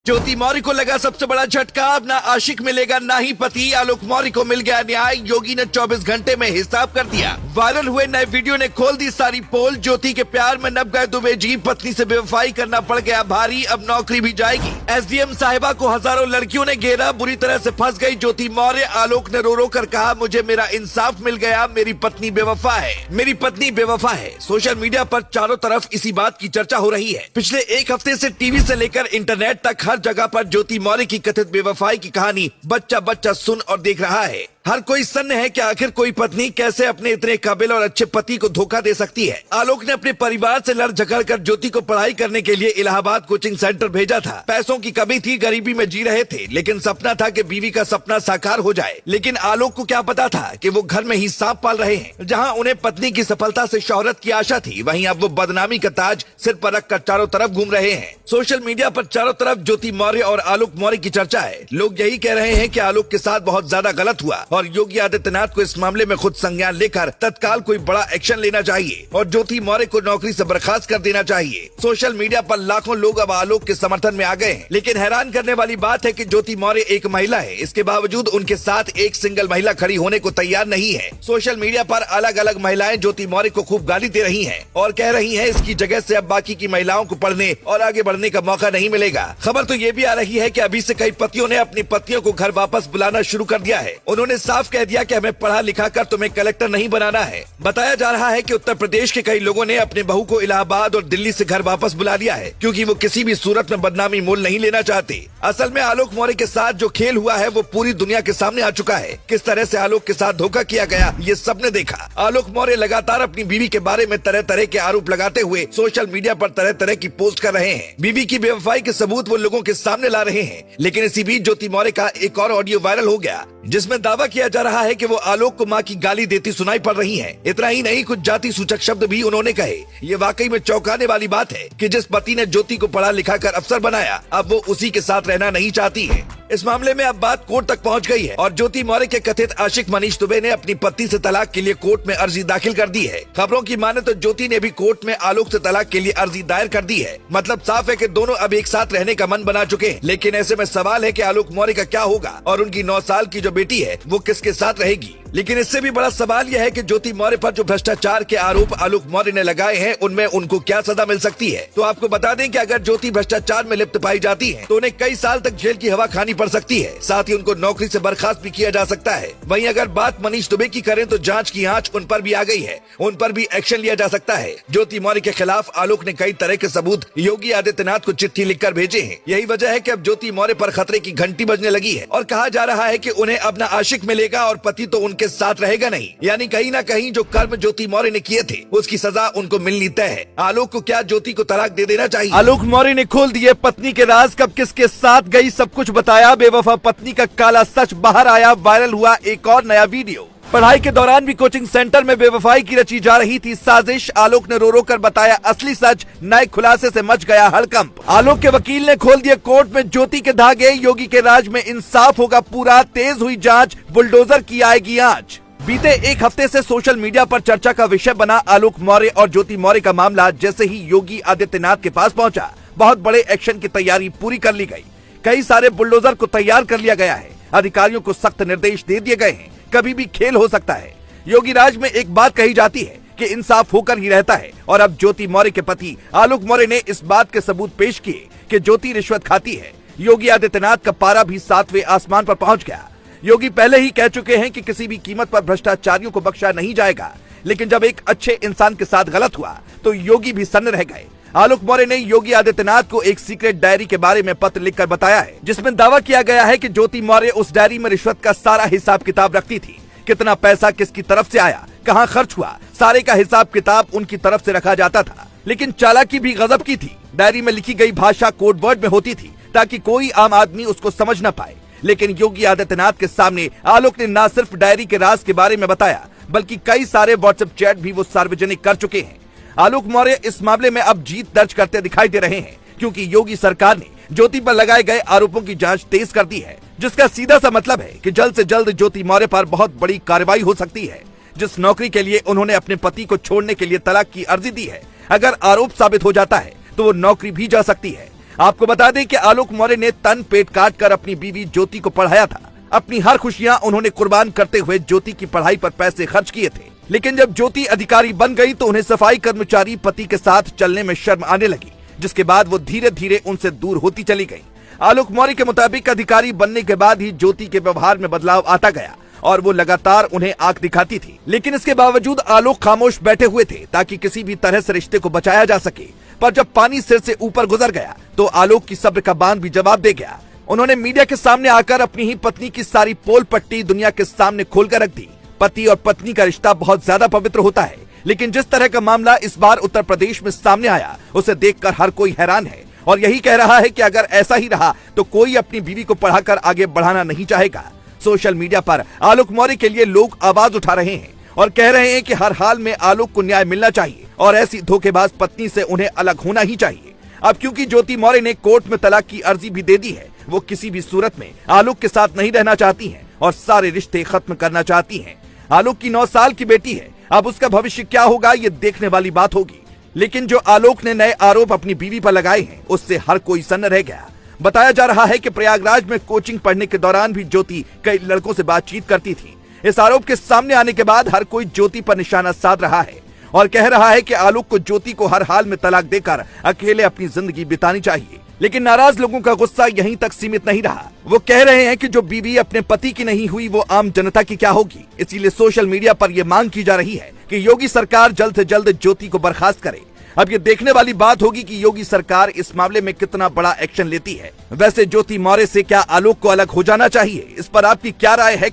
ज्योति मौर्य को लगा सबसे बड़ा झटका। अब ना आशिक मिलेगा ना ही पति। आलोक मौर्य को मिल गया न्याय। योगी ने 24 घंटे में हिसाब कर दिया। वायरल हुए नए वीडियो ने खोल दी सारी पोल। ज्योति के प्यार में नब गए दुबे जी। पत्नी से बेवफाई करना पड़ गया भारी। अब नौकरी भी जाएगी। एसडीएम साहिबा को हजारों लड़कियों ने घेरा। बुरी तरह से फंस गई ज्योति मौर्य। आलोक ने रो रो कर कहा, मुझे मेरा इंसाफ मिल गया। मेरी पत्नी बेवफा है, मेरी पत्नी बेवफा है। सोशल मीडिया पर चारों तरफ इसी बात की चर्चा हो रही है। पिछले एक हफ्ते से टीवी से लेकर इंटरनेट तक हर जगह पर ज्योति मौर्य की कथित बेवफाई की कहानी बच्चा बच्चा सुन और देख रहा है। हर कोई सन्न है कि आखिर कोई पत्नी कैसे अपने इतने काबिल और अच्छे पति को धोखा दे सकती है। आलोक ने अपने परिवार से लड़ झगड़ कर ज्योति को पढ़ाई करने के लिए इलाहाबाद कोचिंग सेंटर भेजा था। पैसों की कमी थी, गरीबी में जी रहे थे, लेकिन सपना था कि बीवी का सपना साकार हो जाए। लेकिन आलोक को क्या पता था कि वो घर में ही सांप पाल रहे हैं। जहाँ उन्हें पत्नी की सफलता से शोहरत की आशा थी, वहीं अब वो बदनामी का ताज सिर पर रखकर चारों तरफ घूम रहे हैं। सोशल मीडिया पर चारों तरफ ज्योति मौर्य और आलोक मौर्य की चर्चा है। लोग यही कह रहे हैं कि आलोक के साथ बहुत ज्यादा गलत हुआ और योगी आदित्यनाथ को इस मामले में खुद संज्ञान लेकर तत्काल कोई बड़ा एक्शन लेना चाहिए और ज्योति मौर्य को नौकरी से बर्खास्त कर देना चाहिए। सोशल मीडिया पर लाखों लोग अब आलोक के समर्थन में आ गए हैं। लेकिन हैरान करने वाली बात है कि ज्योति मौर्य एक महिला है, इसके बावजूद उनके साथ एक सिंगल महिला खड़ी होने को तैयार नहीं है। सोशल मीडिया पर अलग अलग महिलाएं ज्योति मौर्य को खूब गाली दे रही है और कह रही है इसकी जगह से अब बाकी की महिलाओं को पढ़ने और आगे बढ़ने का मौका नहीं मिलेगा। खबर तो ये भी आ रही है कि अभी से कई पतियों ने अपनी पत्नियों को घर वापस बुलाना शुरू कर दिया है। उन्होंने साफ कह दिया कि हमें पढ़ा लिखा कर तुम्हें कलेक्टर नहीं बनाना है। बताया जा रहा है कि उत्तर प्रदेश के कई लोगों ने अपने बहू को इलाहाबाद और दिल्ली से घर वापस बुला लिया है, क्योंकि वो किसी भी सूरत में बदनामी मोल नहीं लेना चाहते। असल में आलोक मौर्य के साथ जो खेल हुआ है वो पूरी दुनिया के सामने आ चुका है। किस तरह से आलोक के साथ धोखा किया गया ये सबने देखा। आलोक मौर्य लगातार अपनी बीवी के बारे में तरह तरह के आरोप लगाते हुए सोशल मीडिया पर तरह तरह की पोस्ट कर रहे हैं। बीवी की बेवफाई के सबूत वो लोगों के सामने ला रहे हैं। लेकिन इसी बीच ज्योति मौर्य का एक और ऑडियो वायरल हो गया, जिसमें दावा किया जा रहा है कि वो आलोक को मां की गाली देती सुनाई पड़ रही हैं। इतना ही नहीं, कुछ जाति सूचक शब्द भी उन्होंने कहे। ये वाकई में चौंकाने वाली बात है कि जिस पति ने ज्योति को पढ़ा लिखा कर अफसर बनाया, अब वो उसी के साथ रहना नहीं चाहती है। इस मामले में अब बात कोर्ट तक पहुंच गई है और ज्योति मौर्य के कथित आशिक मनीष दुबे ने अपनी पत्नी से तलाक के लिए कोर्ट में अर्जी दाखिल कर दी है। खबरों की माने तो ज्योति ने भी कोर्ट में आलोक से तलाक के लिए अर्जी दायर कर दी है। मतलब साफ है कि दोनों अब एक साथ रहने का मन बना चुके हैं। लेकिन ऐसे में सवाल है कि आलोक मौर्य का क्या होगा और उनकी 9 साल की जो बेटी है वो किसके साथ रहेगी। लेकिन इससे भी बड़ा सवाल यह है कि ज्योति मौर्य पर जो भ्रष्टाचार के आरोप आलोक मौर्य ने लगाए हैं, उनमें उनको क्या सजा मिल सकती है। तो आपको बता दें कि अगर ज्योति भ्रष्टाचार में लिप्त पाई जाती है तो उन्हें कई साल तक जेल की हवा खानी पड़ सकती है। साथ ही उनको नौकरी से बर्खास्त भी किया जा सकता है। वहीं अगर बात मनीष दुबे की करें तो जांच की आंच उन पर भी आ गई है, उन पर भी एक्शन लिया जा सकता है। ज्योति मौर्य के खिलाफ आलोक ने कई तरह के सबूत योगी आदित्यनाथ को चिट्ठी लिखकर भेजे हैं। यही वजह है कि अब ज्योति मौर्य पर खतरे की घंटी बजने लगी है और कहा जा रहा है कि उन्हें अब न आशिक मिलेगा और पति तो उनके साथ रहेगा नहीं। यानी कहीं ना कहीं जो कर्म ज्योति मौर्य ने किए थे उसकी सजा उनको मिलनी तय है। आलोक को क्या ज्योति को तलाक दे देना चाहिए? आलोक मौर्य ने खोल दिए पत्नी के राज, कब किसके साथ गई सब कुछ बताया। बेवफा पत्नी का काला सच बाहर आया। वायरल हुआ एक और नया वीडियो। पढ़ाई के दौरान भी कोचिंग सेंटर में बेवफाई की रची जा रही थी साजिश। आलोक ने रो रो कर बताया असली सच। नए खुलासे से मच गया हड़कंप। आलोक के वकील ने खोल दिए कोर्ट में ज्योति के धागे। योगी के राज में इंसाफ होगा पूरा। तेज हुई जांच, बुलडोजर की आएगी आंच। बीते एक हफ्ते से सोशल मीडिया पर चर्चा का विषय बना आलोक मौर्य और ज्योति मौर्य का मामला। जैसे ही योगी आदित्यनाथ के पास पहुंचा, बहुत बड़े एक्शन की तैयारी पूरी कर ली गई। कई सारे बुलडोजर को तैयार कर लिया गया है। अधिकारियों को सख्त निर्देश दे दिए गए हैं। कभी भी खेल हो सकता है। योगी राज में एक बात कही जाती है कि इंसाफ होकर ही रहता है और अब ज्योति मौर्य के पति आलोक मौर्य ने इस बात के सबूत पेश किए कि ज्योति रिश्वत खाती है। योगी आदित्यनाथ का पारा भी 7वें आसमान पर पहुंच गया। योगी पहले ही कह चुके हैं कि किसी भी कीमत पर भ्रष्टाचारियों को बख्शा नहीं जाएगा। लेकिन जब एक अच्छे इंसान के साथ गलत हुआ तो योगी भी सन्न रह गए। आलोक मौर्य ने योगी आदित्यनाथ को एक सीक्रेट डायरी के बारे में पत्र लिखकर बताया है, जिसमें दावा किया गया है कि ज्योति मौर्य उस डायरी में रिश्वत का सारा हिसाब किताब रखती थी। कितना पैसा किसकी तरफ से आया, कहां खर्च हुआ, सारे का हिसाब किताब उनकी तरफ से रखा जाता था। लेकिन चालाकी भी गजब की थी। डायरी में लिखी गई भाषा कोड वर्ड में होती थी ताकि कोई आम आदमी उसको समझ न पाए। लेकिन योगी आदित्यनाथ के सामने आलोक ने न सिर्फ डायरी के राज के बारे में बताया, बल्कि कई सारे व्हाट्सएप चैट भी वो सार्वजनिक कर चुके हैं। आलोक मौर्य इस मामले में अब जीत दर्ज करते दिखाई दे रहे हैं, क्योंकि योगी सरकार ने ज्योति पर लगाए गए आरोपों की जांच तेज कर दी है, जिसका सीधा सा मतलब है कि जल्द से जल्द ज्योति मौर्य पर बहुत बड़ी कार्रवाई हो सकती है। जिस नौकरी के लिए उन्होंने अपने पति को छोड़ने के लिए तलाक की अर्जी दी है, अगर आरोप साबित हो जाता है तो वो नौकरी भी जा सकती है। आपको बता दें कि आलोक मौर्य ने तन पेट काट कर अपनी बीवी ज्योति को पढ़ाया था। अपनी हर खुशियां उन्होंने कुर्बान करते हुए ज्योति की पढ़ाई पर पैसे खर्च किए थे। लेकिन जब ज्योति अधिकारी बन गई तो उन्हें सफाई कर्मचारी पति के साथ चलने में शर्म आने लगी, जिसके बाद वो धीरे धीरे उनसे दूर होती चली गई। आलोक मौर्य के मुताबिक अधिकारी बनने के बाद ही ज्योति के व्यवहार में बदलाव आता गया और वो लगातार उन्हें आंख दिखाती थी। लेकिन इसके बावजूद आलोक खामोश बैठे हुए थे ताकि किसी भी तरह से रिश्ते को बचाया जा सके। पर जब पानी सिर से ऊपर गुजर गया तो आलोक की सब्र का बांध भी जवाब दे गया। उन्होंने मीडिया के सामने आकर अपनी ही पत्नी की सारी पोल पट्टी दुनिया के सामने खोलकर रख दी। पति और पत्नी का रिश्ता बहुत ज्यादा पवित्र होता है, लेकिन जिस तरह का मामला इस बार उत्तर प्रदेश में सामने आया उसे देखकर हर कोई हैरान है और यही कह रहा है कि अगर ऐसा ही रहा तो कोई अपनी बीवी को पढ़ाकर आगे बढ़ाना नहीं चाहेगा। सोशल मीडिया पर आलोक मौर्य के लिए लोग आवाज उठा रहे हैं और कह रहे हैं कि हर हाल में आलोक को न्याय मिलना चाहिए और ऐसी धोखेबाज पत्नी से उन्हें अलग होना ही चाहिए। अब क्योंकि ज्योति मौर्य ने कोर्ट में तलाक की अर्जी भी दे दी है, वो किसी भी सूरत में आलोक के साथ नहीं रहना चाहती हैं और सारे रिश्ते खत्म करना चाहती हैं। आलोक की 9 साल की बेटी है, अब उसका भविष्य क्या होगा ये देखने वाली बात होगी। लेकिन जो आलोक ने नए आरोप अपनी बीवी पर लगाए हैं उससे हर कोई सन्न रह गया। बताया जा रहा है कि प्रयागराज में कोचिंग पढ़ने के दौरान भी ज्योति कई लड़कों से बातचीत करती थी। इस आरोप के सामने आने के बाद हर कोई ज्योति पर निशाना साध रहा है और कह रहा है कि आलोक को ज्योति को हर हाल में तलाक देकर अकेले अपनी जिंदगी बितानी चाहिए। लेकिन नाराज लोगों का गुस्सा यहीं तक सीमित नहीं रहा। वो कह रहे हैं कि जो बीवी अपने पति की नहीं हुई वो आम जनता की क्या होगी। इसीलिए सोशल मीडिया पर यह मांग की जा रही है कि योगी सरकार जल्द से जल्द ज्योति को बर्खास्त करे। अब ये देखने वाली बात होगी कि योगी सरकार इस मामले में कितना बड़ा एक्शन लेती है। वैसे ज्योति मौर्य से क्या आलोक को अलग हो जाना चाहिए, इस पर आपकी क्या राय है?